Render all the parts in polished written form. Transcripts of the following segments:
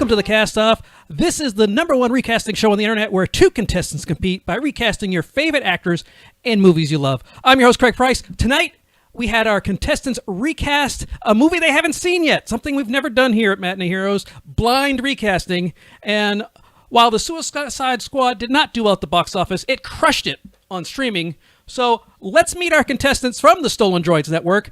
welcome to the Cast-Off. This is the #1 recasting show on the internet where two contestants compete by recasting your favorite actors in movies you love. I'm your host, Craig Price. Tonight, we had our contestants recast a movie they haven't seen yet, something we've never done here at Matinee Heroes, blind recasting. And while the Suicide Squad did not do well at the box office, it crushed it on streaming. So let's meet our contestants from the Stolen Droids Network,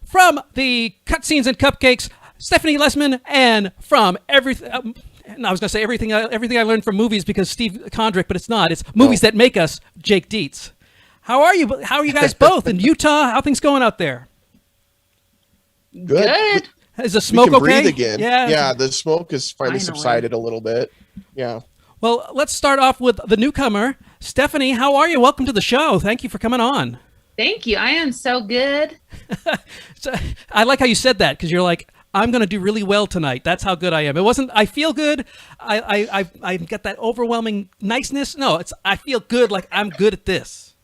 from the Cutscenes and Cupcakes, Stephanie Lisman, and from everything. I was going to say everything I learned from movies because Steve Condrick, but it's not. It's movies that make us, Jake Dietz. How are you? How are you guys both in Utah? How are things going out there? Good. Is the smoke we can okay? Breathe again. Yeah. The smoke has finally subsided a little bit. Yeah. Well, let's start off with the newcomer, Stephanie. How are you? Welcome to the show. Thank you for coming on. Thank you. I am so good. So, I like how you said that because you're like, I'm going to do really well tonight. That's how good I am. It wasn't, I feel good. I got that overwhelming niceness. No, it's, I feel good. Like I'm good at this.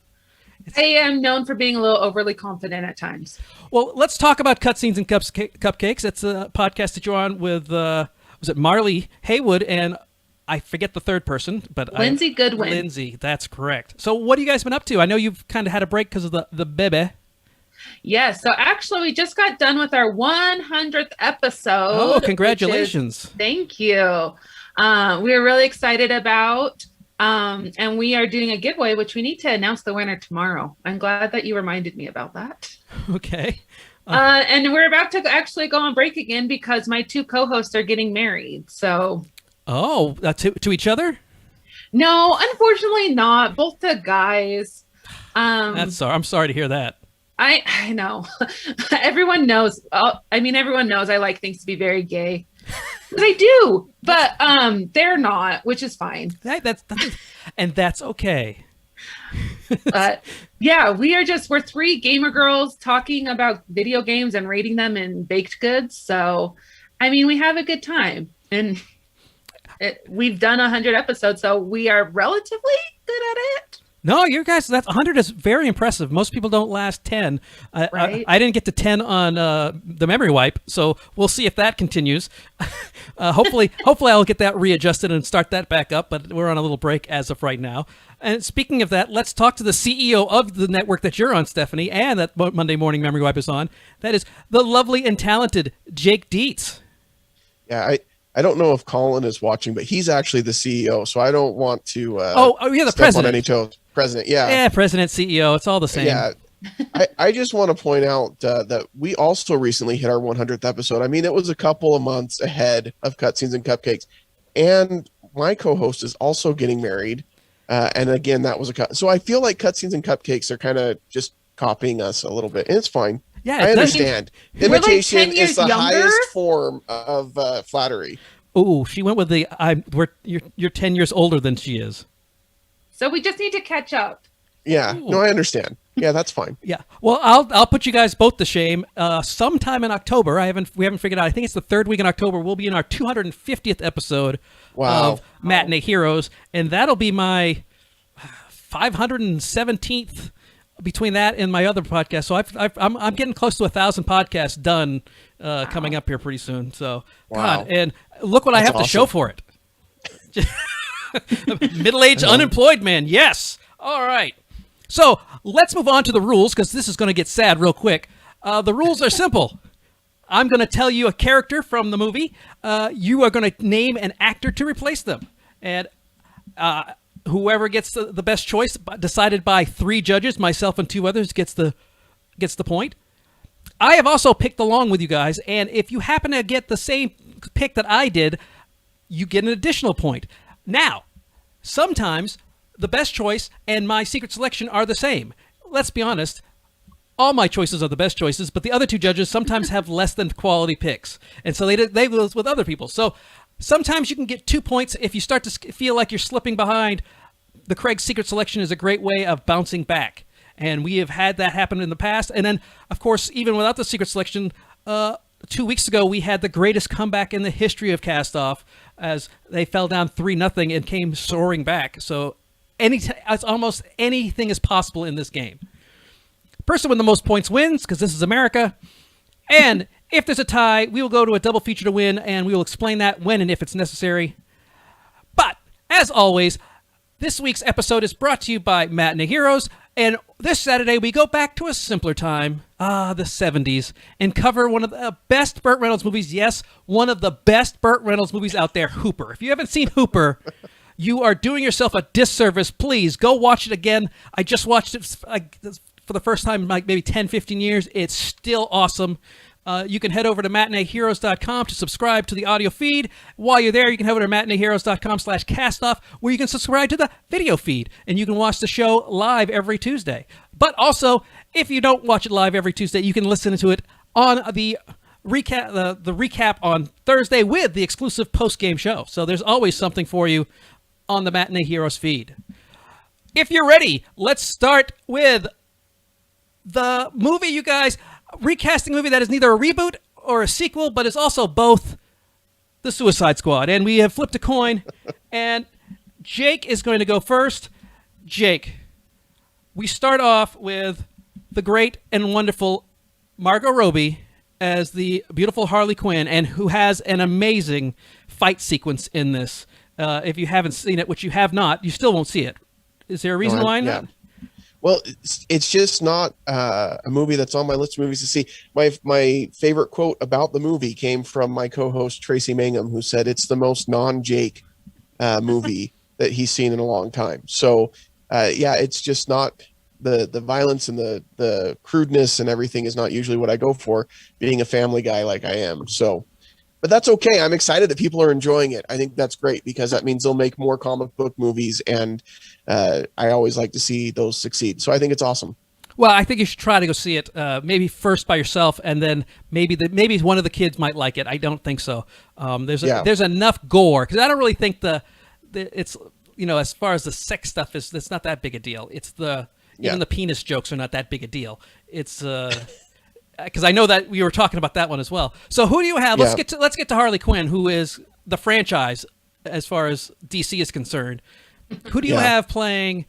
I am known for being a little overly confident at times. Well, let's talk about Cutscenes and Cupcakes. It's a podcast that you're on with, was it Marley Haywood and I forget the third person, but Lindsay Goodwin. Lindsay, that's correct. So what have you guys been up to? I know you've kind of had a break because of the baby. Yes. So actually, we just got done with our 100th episode. Oh, congratulations. Thank you. We are really excited about, and we are doing a giveaway, which we need to announce the winner tomorrow. I'm glad that you reminded me about that. Okay. And we're about to actually go on break again because my two co-hosts are getting married. So. Oh, to each other? No, unfortunately not. Both the guys. I'm sorry to hear that. I know. Everyone knows. Everyone knows I like things to be very gay. I do, but they're not, which is fine. That's okay. But yeah, we're three gamer girls talking about video games and rating them in baked goods. So, we have a good time, and we've done 100 episodes, so we are relatively good at it. No, you guys, that's 100 is very impressive. Most people don't last 10. Right? I didn't get to 10 on the memory wipe, so we'll see if that continues. Hopefully I'll get that readjusted and start that back up, but we're on a little break as of right now. And speaking of that, let's talk to the CEO of the network that you're on, Stephanie, and that Monday Morning Memory Wipe is on. That is the lovely and talented Jake Dietz. Yeah, I don't know if Colin is watching, but he's actually the CEO, so I don't want to the president. On any toes. President, yeah. Yeah, president, CEO, it's all the same. Yeah. I just want to point out that we also recently hit our 100th episode. It was a couple of months ahead of Cutscenes and Cupcakes. And my co-host is also getting married. And again, that was a cut. So I feel like Cutscenes and Cupcakes are kind of just copying us a little bit. And it's fine. Yeah, I understand. Imitation like 10 years is the younger? highest form of flattery. Ooh, she went with the you're 10 years older than she is. So we just need to catch up. Yeah. Ooh. No, I understand. Yeah, that's fine. Yeah. Well, I'll put you guys both to shame. Sometime in October, we haven't figured out. I think it's the third week in October. We'll be in our 250th episode of Matinee Heroes, and that'll be my 517th between that and my other podcast. So I'm getting close to 1,000 podcasts done coming up here pretty soon. So God, and look what I have to show for it. Middle-aged unemployed man. Yes. All right. So let's move on to the rules because this is going to get sad real quick. The rules are simple. I'm going to tell you a character from the movie. You are going to name an actor to replace them. And whoever gets the best choice, decided by 3 judges, myself and 2 others, gets the point. I have also picked along with you guys, and if you happen to get the same pick that I did, you get an additional point. Now, sometimes the best choice and my secret selection are the same. Let's be honest, all my choices are the best choices, but the other 2 judges sometimes have less than quality picks, and so they go with other people. So sometimes you can get 2 points if you start to feel like you're slipping behind. The Craig secret selection is a great way of bouncing back, and we have had that happen in the past. And then, of course, even without the secret selection, 2 weeks ago, we had the greatest comeback in the history of Cast-Off as they fell down 3-0 and came soaring back. So almost anything is possible in this game. Person with the most points wins, because this is America. And If there's a tie, we will go to a double feature to win, and we will explain that when and if it's necessary. But, as always, this week's episode is brought to you by Matinee Heroes, and this Saturday we go back to a simpler time, the 70s, and cover one of the best Burt Reynolds movies. Yes, one of the best Burt Reynolds movies out there, Hooper. If you haven't seen Hooper, you are doing yourself a disservice. Please, go watch it again. I just watched it for the first time in like maybe 10, 15 years. It's still awesome. You can head over to matineeheroes.com to subscribe to the audio feed. While you're there, you can head over to matineeheroes.com/castoff, where you can subscribe to the video feed, and you can watch the show live every Tuesday. But also, if you don't watch it live every Tuesday, you can listen to it on the recap on Thursday with the exclusive post-game show. So there's always something for you on the Matinee Heroes feed. If you're ready, let's start with the movie, you guys. Recasting movie that is neither a reboot or a sequel, but is also both, The Suicide Squad. And we have flipped a coin, and Jake is going to go first. Jake, we start off with the great and wonderful Margot Robbie as the beautiful Harley Quinn, and who has an amazing fight sequence in this. If you haven't seen it, which you have not, you still won't see it. Is there a reason why not? Yeah. Well, it's just not a movie that's on my list of movies to see. My favorite quote about the movie came from my co-host Tracy Mangum, who said it's the most non-Jake movie that he's seen in a long time. So, it's just not the violence and the crudeness and everything is not usually what I go for, being a family guy like I am. So, but that's okay. I'm excited that people are enjoying it. I think that's great because that means they'll make more comic book movies, and I always like to see those succeed. So I think it's awesome. Well, I think you should try to go see it, maybe first by yourself, and then maybe one of the kids might like it. I don't think so. There's enough gore, because I don't really think it's, as far as the sex stuff is, it's not that big a deal. It's even the penis jokes are not that big a deal. It's because I know that we were talking about that one as well. So who do you have? Yeah. Let's get to Harley Quinn, who is the franchise as far as DC is concerned. Who do you have playing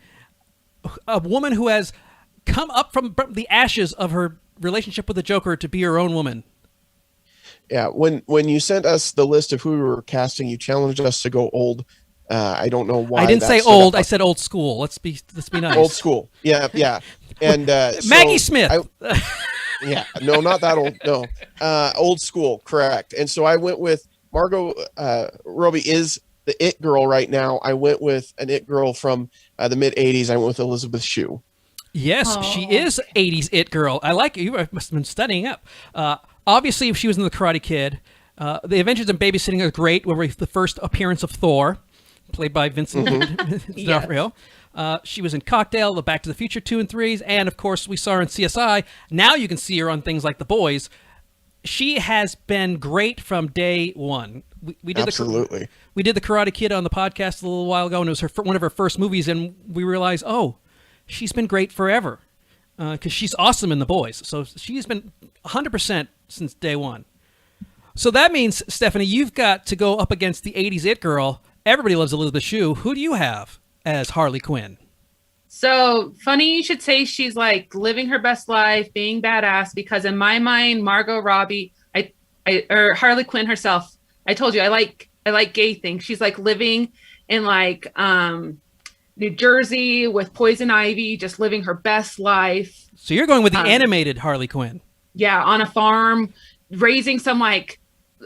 a woman who has come up from the ashes of her relationship with the Joker to be her own woman? Yeah, when you sent us the list of who we were casting, you challenged us to go old. I don't know why. I didn't say old. I said old school. Let's be nice. Old school. Yeah. And Maggie Smith. Yeah, no, not that old. No, old school, correct. And so I went with Margot Robbie is the it girl right now. I went with an it girl from the mid '80s. I went with Elizabeth Shue. Yes, she is 80s it girl. I like it. You must have been studying up. Obviously, she was in The Karate Kid. The Adventures in Babysitting are great. Where the first appearance of Thor, played by Vincent D'Onofrio. She was in Cocktail, the Back to the Future 2 and 3s, and of course we saw her in CSI. Now you can see her on things like The Boys. She has been great from day one. We did Absolutely. We did The Karate Kid on the podcast a little while ago, and it was one of her first movies, and we realized, she's been great forever because she's awesome in The Boys. So she's been 100% since day one. So that means, Stephanie, you've got to go up against the 80s it girl. Everybody loves Elizabeth Shue. Who do you have as Harley Quinn? So funny you should say she's like living her best life, being badass, because in my mind, Margot Robbie, or Harley Quinn herself, I told you I like gay things. She's like living in like New Jersey with Poison Ivy, just living her best life. So you're going with the animated Harley Quinn. Yeah, on a farm, raising some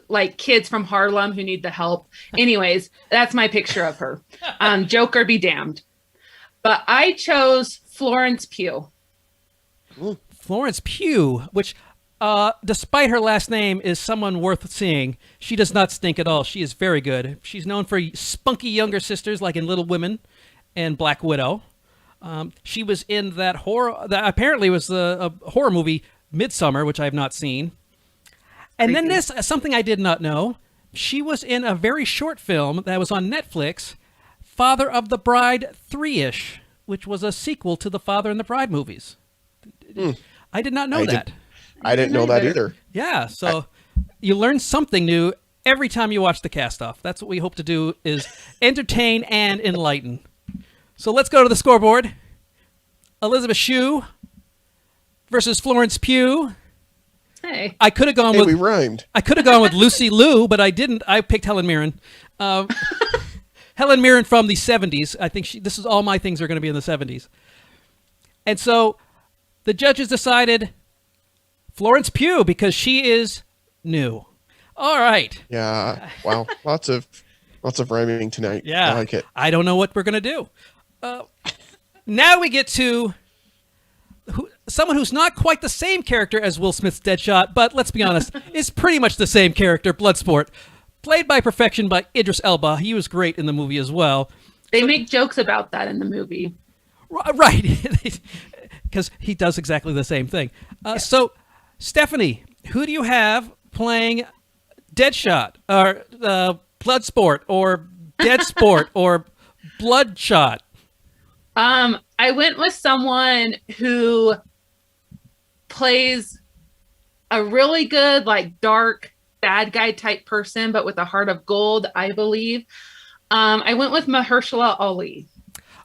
like kids from Harlem who need the help. Anyways, that's my picture of her. Joker be damned. But I chose Florence Pugh. Florence Pugh, which despite her last name is someone worth seeing. She does not stink at all. She is very good. She's known for spunky younger sisters like in Little Women and Black Widow. She was in that horror that apparently was a horror movie, Midsummer, which I have not seen. And then this, something I did not know, she was in a very short film that was on Netflix, Father of the Bride 3-ish, which was a sequel to the Father and the Bride movies. I did not know that. I didn't know that either. Yeah, so you learn something new every time you watch the cast-off. That's what we hope to do, is entertain and enlighten. So let's go to the scoreboard. Elizabeth Shue versus Florence Pugh. Hey. I could have gone Hey, with we rhymed. I could have gone with Lucy Liu, but I didn't. I picked Helen Mirren. Helen Mirren from the 70s. I think this is all my things are going to be in the 70s. And so the judges decided Florence Pugh because she is new. All right. Yeah. Wow. Lots of rhyming tonight. Yeah. I like it. I don't know what we're going to do. Now we get to someone who's not quite the same character as Will Smith's Deadshot, but let's be honest, is pretty much the same character, Bloodsport. Played by perfection by Idris Elba. He was great in the movie as well. They make jokes about that in the movie. Right. Because he does exactly the same thing. So, Stephanie, who do you have playing Deadshot or Bloodsport or Deadsport or Bloodshot? I went with someone who plays a really good, like, dark bad guy type person, but with a heart of gold, I believe. I went with Mahershala Ali.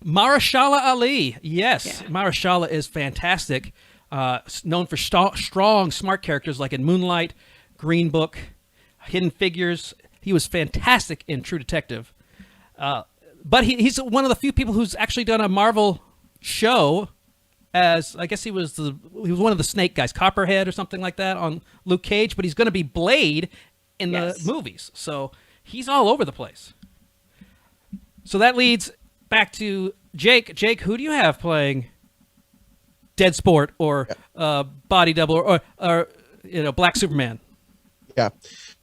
Mahershala Ali. Yes. Yeah. Mahershala is fantastic. Known for strong, smart characters like in Moonlight, Green Book, Hidden Figures. He was fantastic in True Detective. But he's one of the few people who's actually done a Marvel show as, I guess he was one of the Snake guys, Copperhead or something like that on Luke Cage, but he's going to be Blade in the movies. So he's all over the place. So that leads back to Jake. Jake, who do you have playing Deadsport or Body Double or Black Superman? Yeah.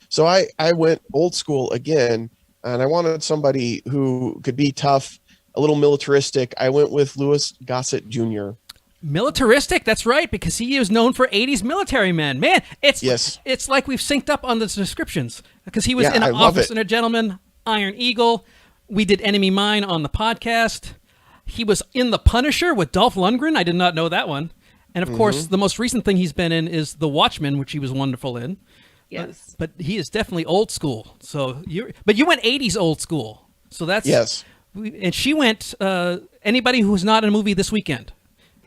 So I went old school again, and I wanted somebody who could be tough, a little militaristic. I went with Louis Gossett Jr. Militaristic, that's right, because he is known for 80s military men. Man, it's like we've synced up on the descriptions, because he was in Officer and a Gentleman, Iron Eagle. We did Enemy Mine on the podcast. He was in The Punisher with Dolph Lundgren. I did not know that one. And of course, the most recent thing he's been in is The Watchmen, which he was wonderful in. Yes. But he is definitely old school. So you went 80s old school. So that's and she went anybody who's not in a movie this weekend.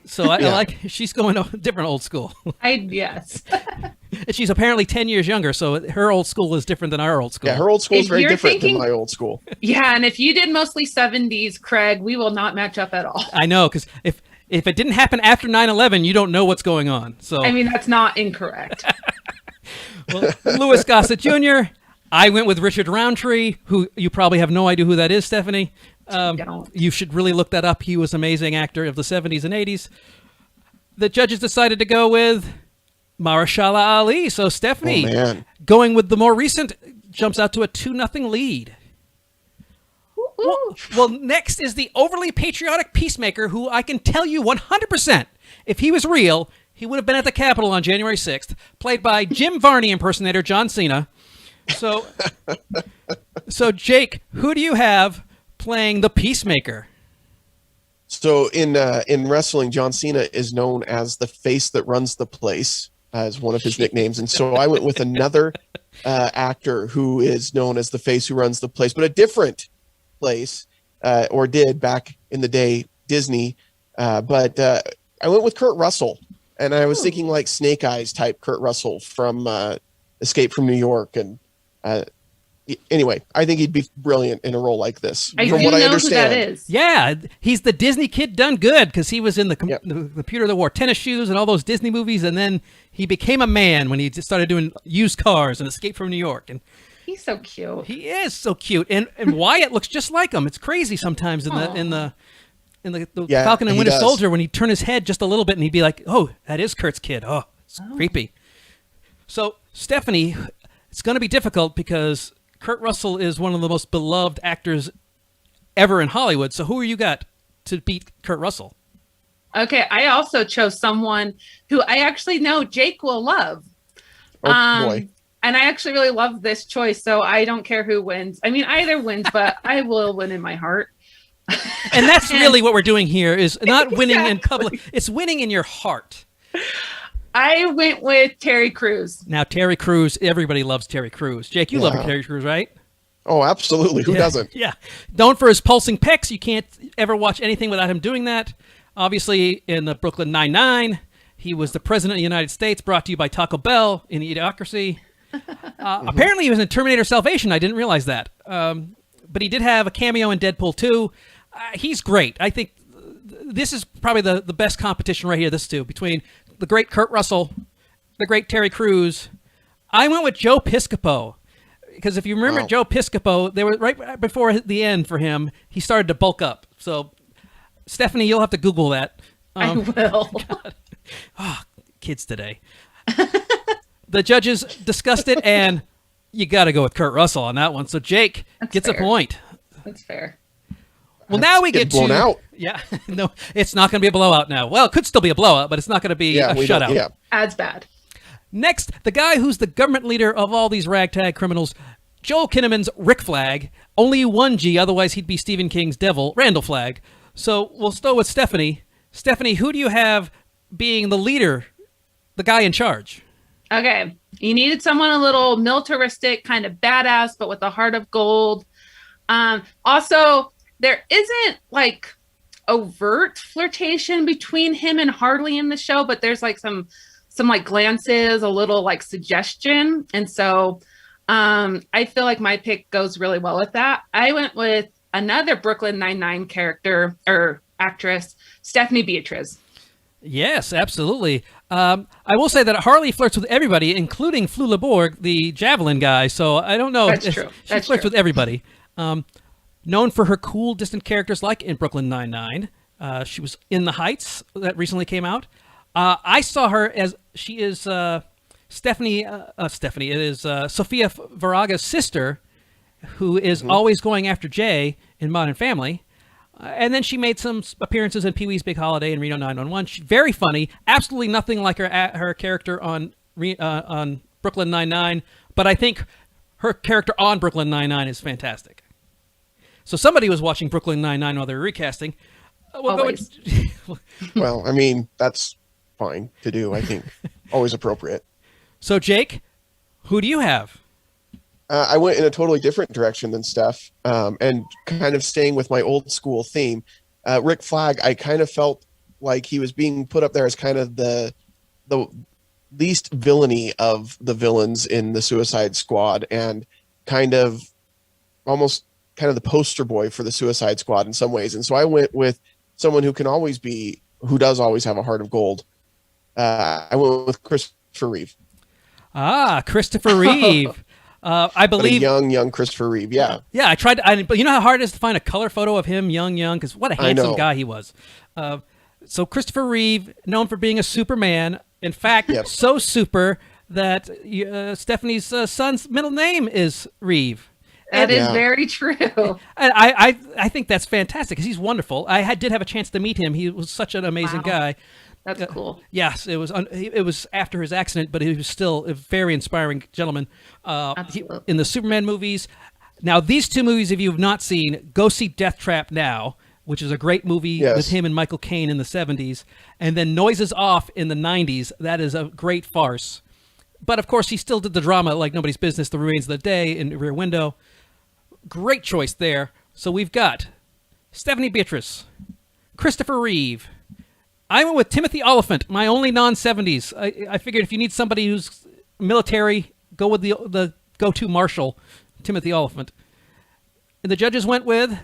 So I like she's going different old school. Yes. And she's apparently 10 years younger, so her old school is different than our old school. Yeah, her old school is very different than my old school. Yeah, and if you did mostly 70s, Craig, we will not match up at all. I know, because if it didn't happen after 9/11, you don't know what's going on. So I mean, that's not incorrect. Well, Louis Gossett Jr., I went with Richard Roundtree, who you probably have no idea who that is, Stephanie. You should really look that up. He was an amazing actor of the 70s and 80s. The judges decided to go with Mahershala Ali. So Stephanie, going with the more recent, jumps out to a 2-0 lead. Well, next is the overly patriotic Peacemaker, who I can tell you 100%, if he was real, he would have been at the Capitol on January 6th, played by Jim Varney impersonator John Cena. So Jake, who do you have playing the Peacemaker? So in wrestling, John Cena is known as the face that runs the place, as one of his nicknames. And so I went with another actor who is known as the face who runs the place, but a different place, or did back in the day, Disney. But I went with Kurt Russell, and I was thinking like Snake Eyes type Kurt Russell from Escape from New York. And anyway, I think he'd be brilliant in a role like this. I understand. Who that is. Yeah, he's the Disney kid done good, because he was in the Computer that Wore Tennis Shoes and all those Disney movies, and then he became a man when he just started doing used cars and Escape from New York. And he's so cute. He is so cute, and Wyatt looks just like him. It's crazy sometimes in the Falcon and Winter Soldier when he'd turn his head just a little bit and he'd be like, "Oh, that is Kurt's kid." Oh, it's creepy. So Stephanie, it's going to be difficult because Kurt Russell is one of the most beloved actors ever in Hollywood. So who are you got to beat Kurt Russell? Okay, I also chose someone who I actually know Jake will love. Oh, boy. And I actually really love this choice, so I don't care who wins. I mean, either wins, but I will win in my heart. And that's really what we're doing here, is not winning in public. It's winning in your heart. I went with Terry Crews. Now, Terry Crews, everybody loves Terry Crews. Jake, you love Terry Crews, right? Oh, absolutely. Who doesn't? Yeah. Known for his pulsing pecs. You can't ever watch anything without him doing that. Obviously, in the Brooklyn Nine-Nine, He was the president of the United States, brought to you by Taco Bell in Idiocracy. Apparently, he was in Terminator Salvation. I didn't realize that. But he did have a cameo in Deadpool 2. He's great. I think this is probably the best competition right here, this two, between the great Kurt Russell, the great Terry Crews. I went with Joe Piscopo. Because if you remember Joe Piscopo, they were right before the end for him, he started to bulk up. So, Stephanie, you'll have to Google that. I will. Oh, kids today. The judges discussed it, and you got to go with Kurt Russell on that one. So Jake gets a point. That's fair. Well, now we get blown out. Yeah, no, it's not going to be a blowout now. Well, it could still be a blowout, but it's not going to be a shutout. Yeah. Ad's bad. Next, the guy who's the government leader of all these ragtag criminals, Joel Kinnaman's Rick Flagg. Only one G, otherwise he'd be Stephen King's devil, Randall Flagg. So we'll start with Stephanie. Stephanie, who do you have being the leader, the guy in charge? Okay. You needed someone a little militaristic, kind of badass, but with a heart of gold. Also, there isn't like overt flirtation between him and Harley in the show, but there's like some like glances, a little like suggestion. And so I feel like my pick goes really well with that. I went with another Brooklyn Nine-Nine character or actress, Stephanie Beatriz. Yes, absolutely. I will say that Harley flirts with everybody, including Flula Borg, the javelin guy. So I don't know. That's true. She flirts with everybody. Known for her cool, distant characters like in Brooklyn Nine-Nine. She was in The Heights that recently came out. I saw her as she is Stephanie. It is Sofia Vergara's sister, who is always going after Jay in Modern Family. And then she made some appearances in Pee-wee's Big Holiday and Reno 911. She's very funny. Absolutely nothing like her character on Brooklyn Nine-Nine. But I think her character on Brooklyn Nine-Nine is fantastic. So somebody was watching Brooklyn Nine-Nine while they were recasting. Always. Well, I mean, that's fine to do, I think. Always appropriate. So, Jake, who do you have? I went in a totally different direction than Steph, and kind of staying with my old school theme. Rick Flagg, I kind of felt like he was being put up there as kind of the least villainy of the villains in the Suicide Squad, and kind of almost kind of the poster boy for the Suicide Squad in some ways. And so I went with someone who does always have a heart of gold. I went with Christopher Reeve. Christopher Reeve. I believe young Christopher Reeve. Yeah. Yeah, I tried. But you know how hard it is to find a color photo of him, young, because what a handsome guy he was. So Christopher Reeve, known for being a Superman. In fact, so super that Stephanie's son's middle name is Reeve. That is very true. And I think that's fantastic because he's wonderful. I did have a chance to meet him. He was such an amazing guy. That's cool. Yes, it was after his accident, but he was still a very inspiring gentleman. In the Superman movies. Now, these two movies, if you have not seen, go see Death Trap now, which is a great movie with him and Michael Caine in the 70s. And then Noises Off in the 90s. That is a great farce. But, of course, he still did the drama like nobody's business, The Remains of the Day and Rear Window. Great choice there. So we've got Stephanie Beatriz, Christopher Reeve. I went with Timothy Oliphant, my only non-70s. I figured if you need somebody who's military, go with the go-to marshal, Timothy Oliphant. And the judges went with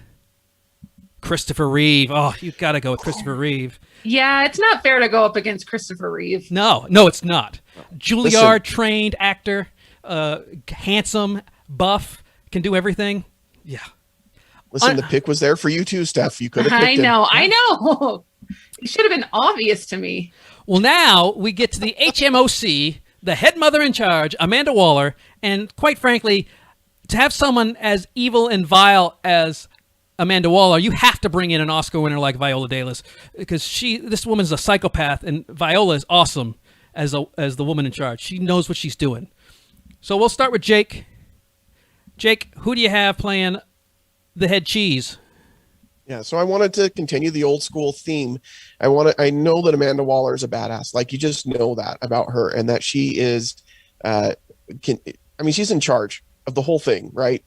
Christopher Reeve. Oh, you've got to go with Christopher Reeve. Yeah, it's not fair to go up against Christopher Reeve. No, it's not. Juilliard-trained actor, handsome, buff, can do everything. Yeah. Listen, the pick was there for you too, Steph. You could have picked him. I know. It should have been obvious to me. Well, now we get to the HMOC, the head mother in charge, Amanda Waller, and quite frankly, to have someone as evil and vile as Amanda Waller, you have to bring in an Oscar winner like Viola Davis because this woman's a psychopath, and Viola is awesome as the woman in charge. She knows what she's doing. So we'll start with Jake. Jake, who do you have playing the head cheese? Yeah, so I wanted to continue the old school theme. I know that Amanda Waller is a badass. Like, you just know that about her, and that she is, she's in charge of the whole thing, right?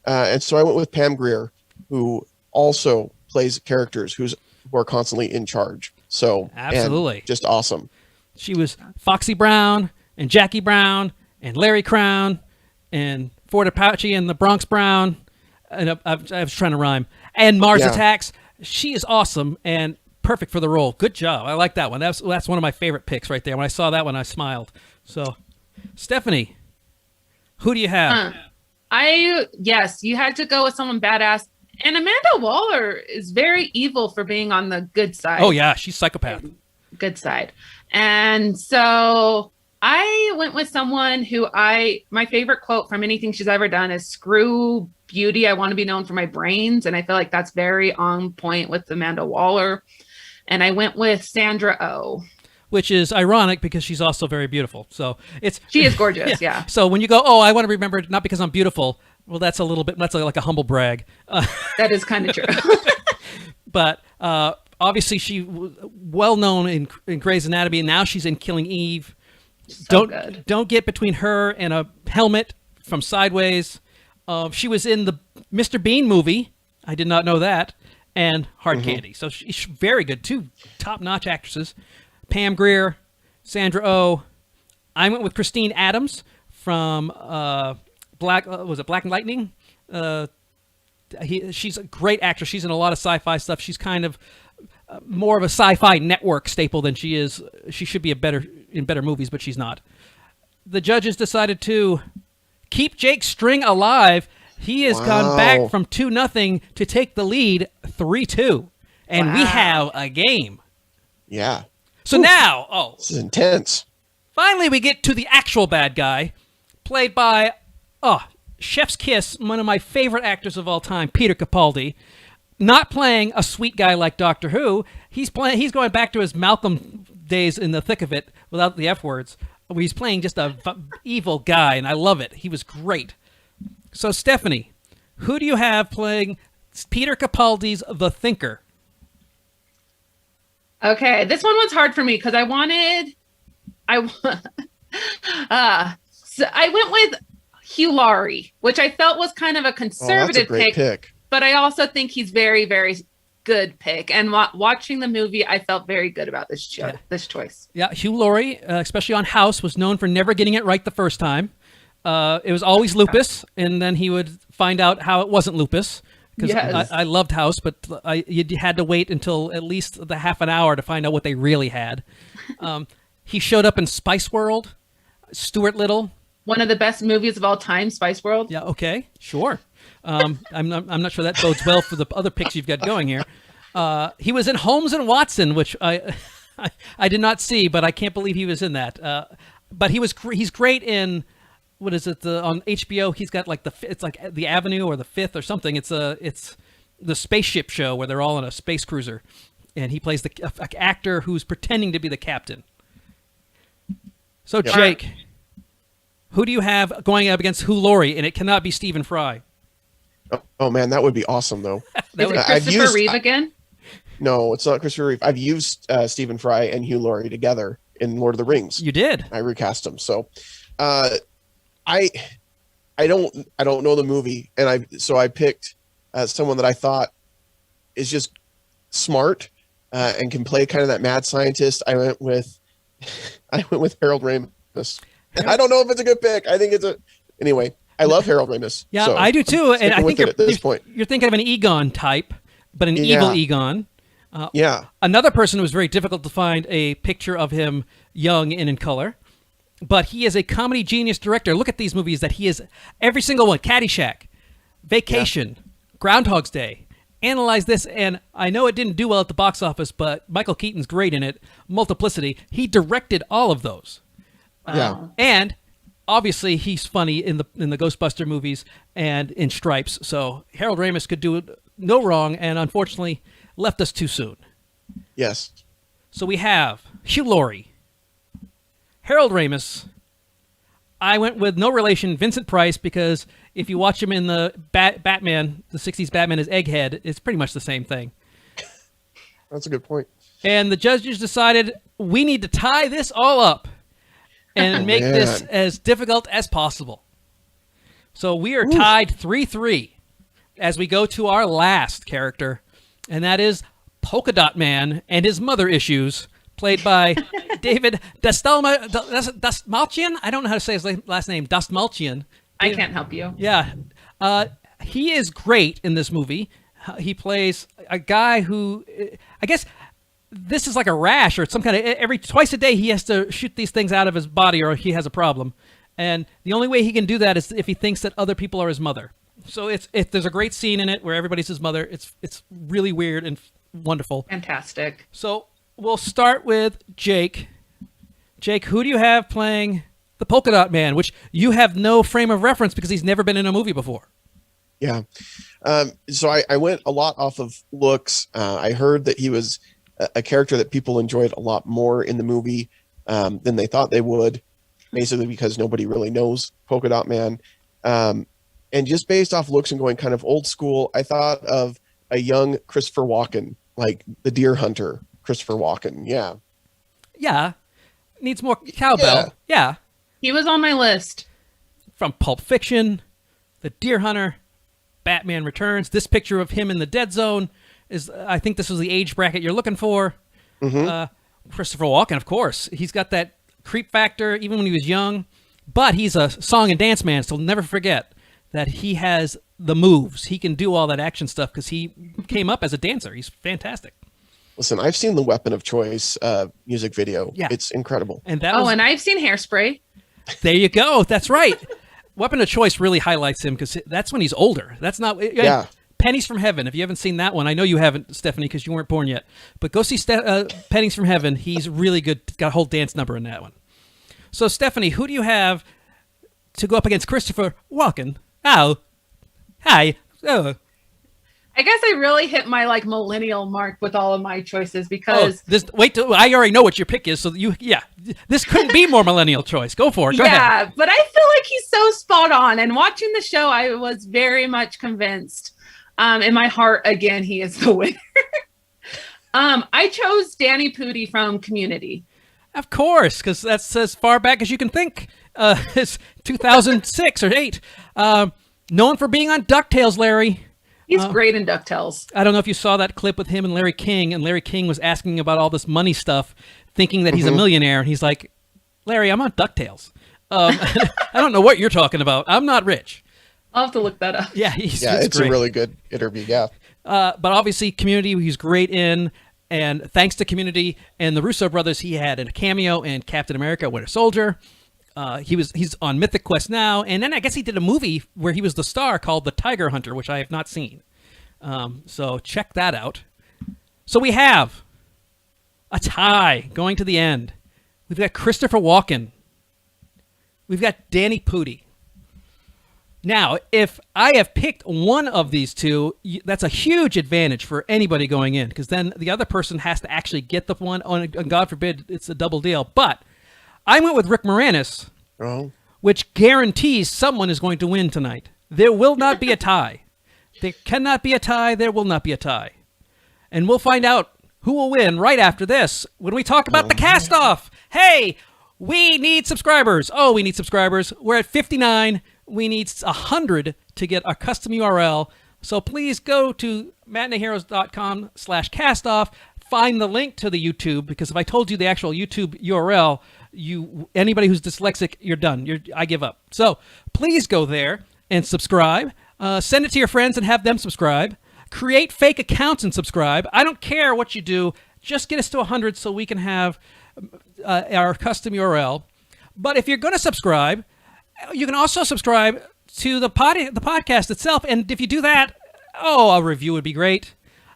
And so I went with Pam Grier, who also plays characters who are constantly in charge. So absolutely, just awesome. She was Foxy Brown and Jackie Brown and Larry Crown and Fort Apache and the Bronx Brown. And I was trying to rhyme. And Mars Attacks. She is awesome and perfect for the role. Good job. I like that one. That's one of my favorite picks right there. When I saw that one, I smiled. So, Stephanie, who do you have? Yes, you had to go with someone badass. And Amanda Waller is very evil for being on the good side. Oh, yeah. She's psychopath. Good side. And so I went with someone who my favorite quote from anything she's ever done is "Screw beauty. I want to be known for my brains." And I feel like that's very on point with Amanda Waller. And I went with Sandra Oh. Which is ironic because she's also very beautiful. So she is gorgeous, yeah. So when you go, I want to be remembered not because I'm beautiful, well, that's like a humble brag. That is kind of true. But obviously she well known in Grey's Anatomy, and now she's in Killing Eve. Don't get between her and a helmet from Sideways. She was in the Mr. Bean movie. I did not know that. And Hard Candy. So she's very good. Two top-notch actresses. Pam Grier, Sandra Oh. I went with Christine Adams from Black Lightning? She's a great actress. She's in a lot of sci-fi stuff. She's kind of more of a sci-fi network staple than she is. She should be in better movies, but she's not. The judges decided to keep Jake String alive. He has gone back from 2-0 to take the lead 3-2. And we have a game. Yeah. So now, this is intense. Finally we get to the actual bad guy, played by, chef's kiss, one of my favorite actors of all time, Peter Capaldi. Not playing a sweet guy like Doctor Who. He's going back to his Malcolm days in the thick of it without the F words. Where he's playing just a evil guy, and I love it. He was great. So, Stephanie, who do you have playing Peter Capaldi's The Thinker? Okay, this one was hard for me because so I went with Hugh Laurie, which I felt was kind of a conservative pick. But I also think he's very, very good pick. And watching the movie, I felt very good about this choice. Yeah, Hugh Laurie, especially on House, was known for never getting it right the first time. It was always lupus, and then he would find out how it wasn't lupus. Because I loved House, but you had to wait until at least the half an hour to find out what they really had. He showed up in Spice World, Stuart Little. One of the best movies of all time, Spice World. Yeah, okay, sure. I'm not sure that bodes well for the other picks you've got going here. He was in Holmes and Watson, which I did not see, but I can't believe he was in that. But he's great in, what is it, on HBO? He's got like it's like The Avenue or The Fifth or something. It's the spaceship show where they're all on a space cruiser, and he plays the actor who's pretending to be the captain. So Jake, who do you have going up against Hugh Laurie? And it cannot be Stephen Fry. Oh man, that would be awesome though. Is it Christopher Reeve again? No, it's not Christopher Reeve. I've used Stephen Fry and Hugh Laurie together in Lord of the Rings. You did. I recast them. So, I don't know the movie, and I picked someone that I thought is just smart and can play kind of that mad scientist. I went with Harold Ramis. I don't know if it's a good pick. I think anyway. I love Harold Ramis. Yeah, so I do too. And I think at this point you're thinking of an Egon type, but an evil Egon. Another person who was very difficult to find a picture of him young and in color, but he is a comedy genius director. Look at these movies that he is, every single one: Caddyshack, Vacation, Groundhog's Day. Analyze this, and I know it didn't do well at the box office, but Michael Keaton's great in it. Multiplicity. He directed all of those. And obviously, he's funny in the Ghostbuster movies and in Stripes. So Harold Ramis could do no wrong, and unfortunately left us too soon. Yes. So we have Hugh Laurie, Harold Ramis. I went with no relation, Vincent Price, because if you watch him in the Batman, the 60s Batman as Egghead, it's pretty much the same thing. That's a good point. And the judges decided we need to tie this all up and make this as difficult as possible. So we are tied 3-3 as we go to our last character, and that is Polka Dot Man and his mother issues, played by David Dastmalchian. I don't know how to say his last name. Dastmalchian. I can't help you. Yeah. He is great in this movie. He plays a guy who, I guess this is like a rash or some kind of, twice a day he has to shoot these things out of his body or he has a problem. And the only way he can do that is if he thinks that other people are his mother. So there's a great scene in it where everybody's his mother. It's really weird and wonderful. Fantastic. So we'll start with Jake. Jake, who do you have playing the Polka Dot Man, which you have no frame of reference because he's never been in a movie before? Yeah. So I went a lot off of looks. I heard that he was a character that people enjoyed a lot more in the movie than they thought they would, basically because nobody really knows Polka Dot Man. And just based off looks and going kind of old school, I thought of a young Christopher Walken, like the Deer Hunter Christopher Walken. Yeah. Yeah. Needs more cowbell. Yeah. He was on my list. From Pulp Fiction, The Deer Hunter, Batman Returns. This picture of him in the Dead Zone is, I think this was the age bracket you're looking for. Christopher Walken, of course. He's got that creep factor even when he was young, but he's a song and dance man, so never forget that he has the moves. He can do all that action stuff because he came up as a dancer. He's fantastic. Listen, I've seen the Weapon of Choice music video. Yeah. It's incredible. And and I've seen Hairspray. There you go. That's right. Weapon of Choice really highlights him because that's when he's older. That's not... Yeah. Pennies from Heaven. If you haven't seen that one, I know you haven't, Stephanie, because you weren't born yet. But go see Pennies from Heaven. He's really good. Got a whole dance number in that one. So, Stephanie, who do you have to go up against Christopher Walken? Oh. Hi. Oh. I guess I really hit my millennial mark with all of my choices because I already know what your pick is, so this couldn't be more millennial choice. Go for it. Go ahead. Yeah, but I feel like he's so spot on. And watching the show, I was very much convinced. In my heart, again, he is the winner. I chose Danny Pudi from Community. Of course, because that's as far back as you can think. It's 2006 or 8. Known for being on DuckTales, Larry. He's great in DuckTales. I don't know if you saw that clip with him and Larry King, and Larry King was asking about all this money stuff, thinking that he's a millionaire, and he's like, Larry, I'm on DuckTales. I don't know what you're talking about. I'm not rich. I'll have to look that up. Yeah, it's great. A really good interview, yeah. But obviously, Community, he's great in, and thanks to Community and the Russo brothers, he had a cameo in Captain America: Winter Soldier. He's on Mythic Quest now, and then I guess he did a movie where he was the star called The Tiger Hunter, which I have not seen. So check that out. So we have a tie going to the end. We've got Christopher Walken. We've got Danny Pudi. Now, if I have picked one of these two, that's a huge advantage for anybody going in, because then the other person has to actually get the one, and God forbid it's a double deal. But I went with Rick Moranis, which guarantees someone is going to win tonight. There will not be a tie. There cannot be a tie. There will not be a tie. And we'll find out who will win right after this when we talk about the cast-off. Hey, we need subscribers. Oh, we need subscribers. We're at 59. We need 100 to get our custom URL. So please go to matineeheroes.com/castoff. Find the link to the YouTube, because if I told you the actual YouTube URL, anybody who's dyslexic, you're done. I give up. So please go there and subscribe. Send it to your friends and have them subscribe. Create fake accounts and subscribe. I don't care what you do. Just get us to 100 so we can have our custom URL. But if you're going to subscribe, you can also subscribe to the podcast itself. And if you do that, a review would be great.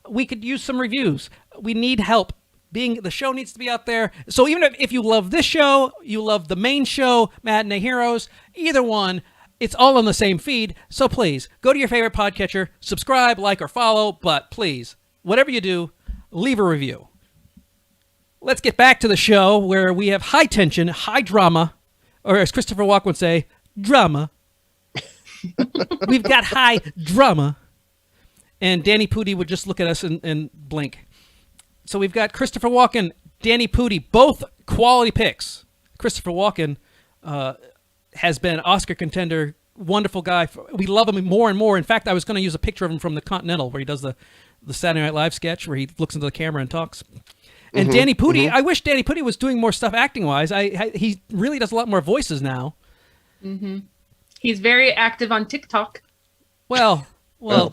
We could use some reviews. We need help. The show needs to be out there. So even if you love this show, you love the main show, Matinee Heroes, either one, it's all on the same feed. So please, go to your favorite podcatcher, subscribe, like, or follow. But please, whatever you do, leave a review. Let's get back to the show where we have high tension, high drama, or as Christopher Walken would say, drama. We've got high drama. And Danny Pudi would just look at us and blink. So we've got Christopher Walken, Danny Pudi, both quality picks. Christopher Walken has been an Oscar contender, wonderful guy. We love him more and more. In fact, I was going to use a picture of him from the Continental, where he does the Saturday Night Live sketch where he looks into the camera and talks. And Danny Pudi, I wish Danny Pudi was doing more stuff acting-wise. He really does a lot more voices now. Mm-hmm. He's very active on TikTok. Well,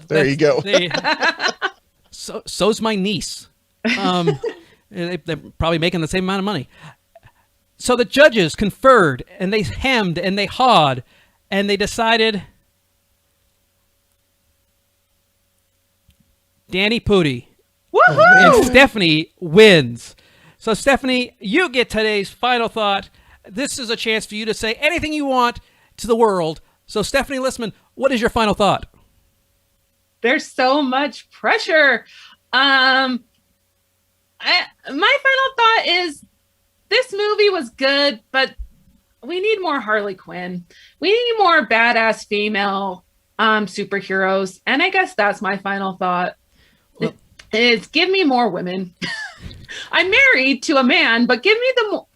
there you go. So's my niece. They're probably making the same amount of money. So the judges conferred, and they hemmed, and they hawed, and they decided Danny Pudi. Woohoo! And Stephanie wins. So Stephanie, you get today's final thought. This is a chance for you to say anything you want to the world. So Stephanie Lisman, what is your final thought? There's so much pressure. My final thought is this movie was good, but we need more Harley Quinn. We need more badass female superheroes. And I guess that's my final thought. Well, is give me more women. I'm married to a man, but give me more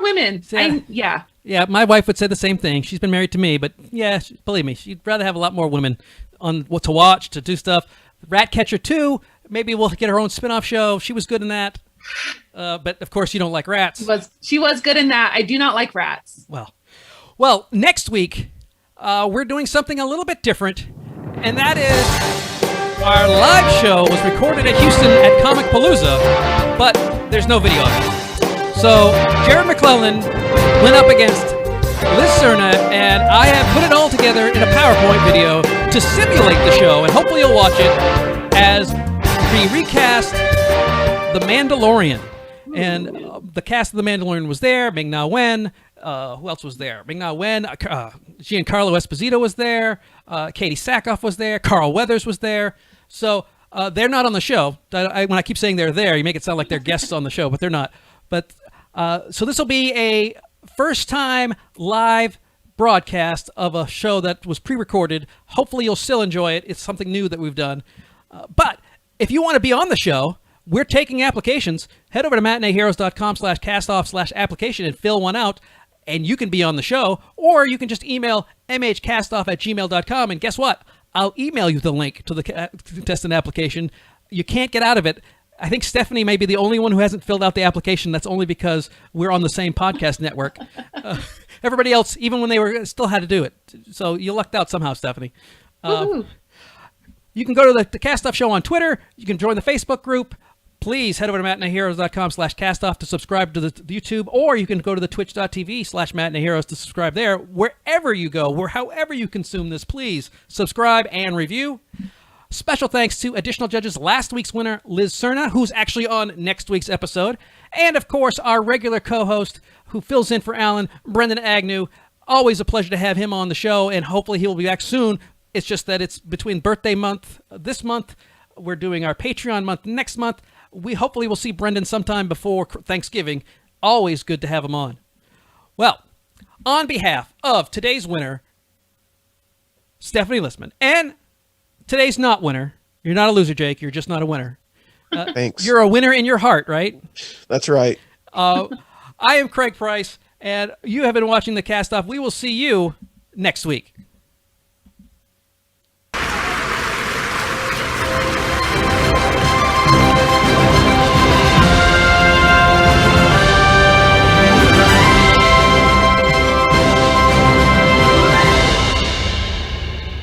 women. Yeah. Yeah, my wife would say the same thing. She's been married to me, but yeah, believe me, she'd rather have a lot more women on what to watch, to do stuff. Ratcatcher 2, maybe we'll get her own spin-off show. She was good in that. But of course you don't like rats. She was good in that. I do not like rats. Well, next week we're doing something a little bit different, and that is our live show was recorded at Houston at Comic Palooza, but there's no video of it. So Jared McClellan went up against Liz Cerna, and I have put it all together in a PowerPoint video to simulate the show, and hopefully you'll watch it as we recast The Mandalorian. And the cast of The Mandalorian was there. Ming-Na Wen. Who else was there? Ming-Na Wen. Giancarlo Esposito was there. Katie Sackhoff was there. Carl Weathers was there. So they're not on the show. When I keep saying they're there, you make it sound like they're guests on the show, but they're not. But so this will be a first-time live broadcast of a show that was pre-recorded. Hopefully you'll still enjoy it. It's something new that we've done. But if you want to be on the show, we're taking applications. Head over to matineeheroes.com/castoff/application and fill one out, and you can be on the show. Or you can just email mhcastoff@gmail.com, and guess what? I'll email you the link to the contestant application. You can't get out of it. I think Stephanie may be the only one who hasn't filled out the application. That's only because we're on the same podcast network. Everybody else, even when they were, still had to do it. So you lucked out somehow, Stephanie. You can go to the Cast Off Show on Twitter. You can join the Facebook group. Please head over to matineeheroes.com/castoff to subscribe to the YouTube, or you can go to the twitch.tv/matineeheroes to subscribe there. Wherever you go, however you consume this, please subscribe and review. Special thanks to additional judges, last week's winner, Liz Cerna, who's actually on next week's episode. And, of course, our regular co-host who fills in for Alan, Brendan Agnew. Always a pleasure to have him on the show, and hopefully he will be back soon. It's just that it's between birthday month this month. We're doing our Patreon month next month. We hopefully will see Brendan sometime before Thanksgiving. Always good to have him on. Well, on behalf of today's winner, Stephanie Lisman, and today's not winner. You're not a loser, Jake. You're just not a winner. Thanks. You're a winner in your heart, right? That's right. I am Craig Price, and you have been watching the Cast Off. We will see you next week.